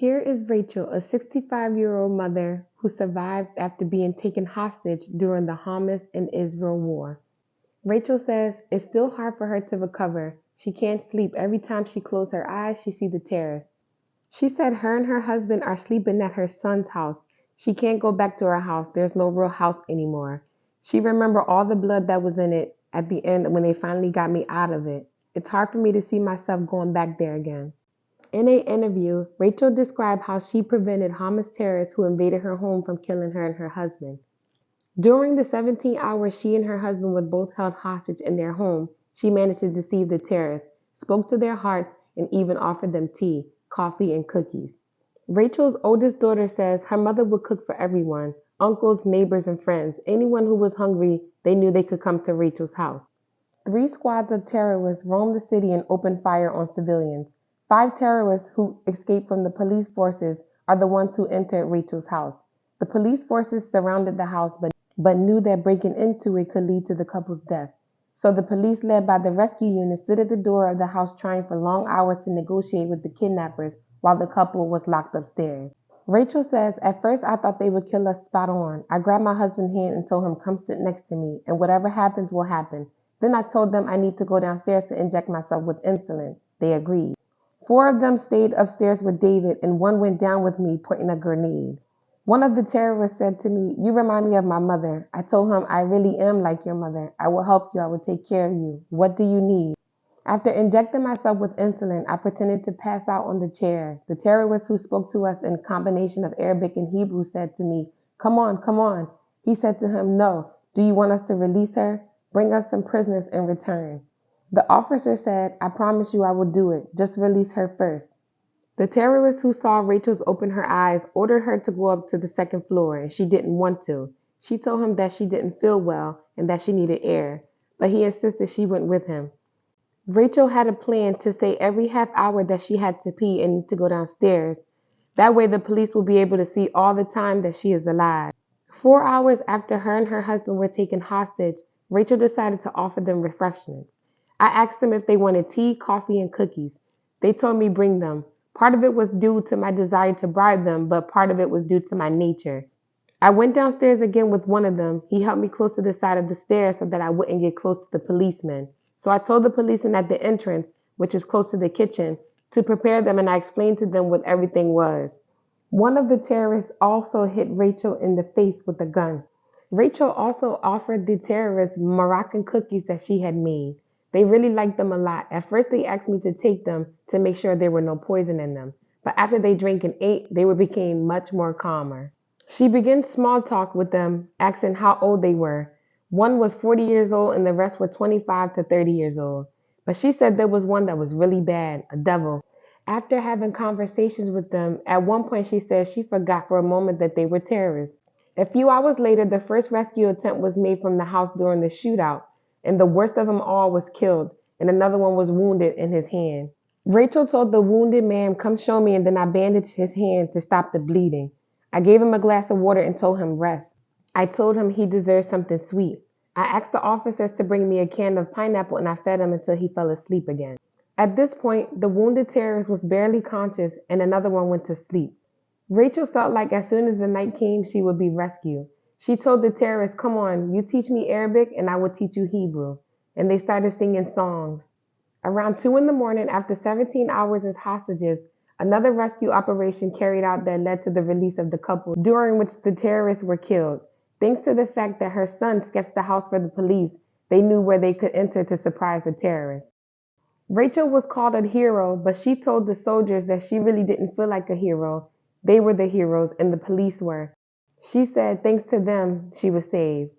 Here is Rachel, a 65-year-old mother who survived after being taken hostage during the Hamas and Israel war. Rachel says it's still hard for her to recover. She can't sleep. Every time she closes her eyes, she sees the terrorists. She said her and her husband are sleeping at her son's house. She can't go back to her house. There's no real house anymore. She remembered all the blood that was in it at the end when they finally got me out of it. It's hard for me to see myself going back there again. In an interview, Rachel described how she prevented Hamas terrorists who invaded her home from killing her and her husband. During the 17 hours she and her husband were both held hostage in their home, she managed to deceive the terrorists, spoke to their hearts, and even offered them tea, coffee, and cookies. Rachel's oldest daughter says her mother would cook for everyone, uncles, neighbors, and friends. Anyone who was hungry, they knew they could come to Rachel's house. 3 squads of terrorists roamed the city and opened fire on civilians. 5 terrorists who escaped from the police forces are the ones who entered Rachel's house. The police forces surrounded the house but knew that breaking into it could lead to the couple's death. So the police, led by the rescue unit, stood at the door of the house trying for long hours to negotiate with the kidnappers while the couple was locked upstairs. Rachel says, at first I thought they would kill us spot on. I grabbed my husband's hand and told him, come sit next to me, and whatever happens will happen. Then I told them I need to go downstairs to inject myself with insulin. They agreed. 4 of them stayed upstairs with David, and 1 went down with me, pointing a grenade. One of the terrorists said to me, you remind me of my mother. I told him, I really am like your mother. I will help you. I will take care of you. What do you need? After injecting myself with insulin, I pretended to pass out on the chair. The terrorist who spoke to us in a combination of Arabic and Hebrew said to me, come on, come on. He said to him, no. Do you want us to release her? Bring us some prisoners in return. The officer said, I promise you I will do it. Just release her first. The terrorist who saw Rachel's open her eyes ordered her to go up to the 2nd floor, and she didn't want to. She told him that she didn't feel well and that she needed air, but he insisted she went with him. Rachel had a plan to say every half hour that she had to pee and need to go downstairs. That way the police will be able to see all the time that she is alive. 4 hours after her and her husband were taken hostage, Rachel decided to offer them refreshments. I asked them if they wanted tea, coffee, and cookies. They told me bring them. Part of it was due to my desire to bribe them, but part of it was due to my nature. I went downstairs again with one of them. He helped me close to the side of the stairs so that I wouldn't get close to the policemen. So I told the policeman at the entrance, which is close to the kitchen, to prepare them, and I explained to them what everything was. One of the terrorists also hit Rachel in the face with a gun. Rachel also offered the terrorists Moroccan cookies that she had made. They really liked them a lot. At first they asked me to take them to make sure there were no poison in them. But after they drank and ate, they became much more calmer. She began small talk with them, asking how old they were. One was 40 years old and the rest were 25 to 30 years old. But she said there was one that was really bad, a devil. After having conversations with them, at one point she said she forgot for a moment that they were terrorists. A few hours later, the first rescue attempt was made from the house during the shootout, and the worst of them all was killed, and another one was wounded in his hand. Rachel told the wounded man, come show me, and then I bandaged his hand to stop the bleeding. I gave him a glass of water and told him rest. I told him he deserved something sweet. I asked the officers to bring me a can of pineapple, and I fed him until he fell asleep again. At this point, the wounded terrorist was barely conscious, and another one went to sleep. Rachel felt like as soon as the night came, she would be rescued. She told the terrorists, come on, you teach me Arabic and I will teach you Hebrew. And they started singing songs. Around 2 in the morning, after 17 hours as hostages, another rescue operation carried out that led to the release of the couple, during which the terrorists were killed. Thanks to the fact that her son sketched the house for the police, they knew where they could enter to surprise the terrorists. Rachel was called a hero, but she told the soldiers that she really didn't feel like a hero. They were the heroes and the police were. She said thanks to them, she was saved.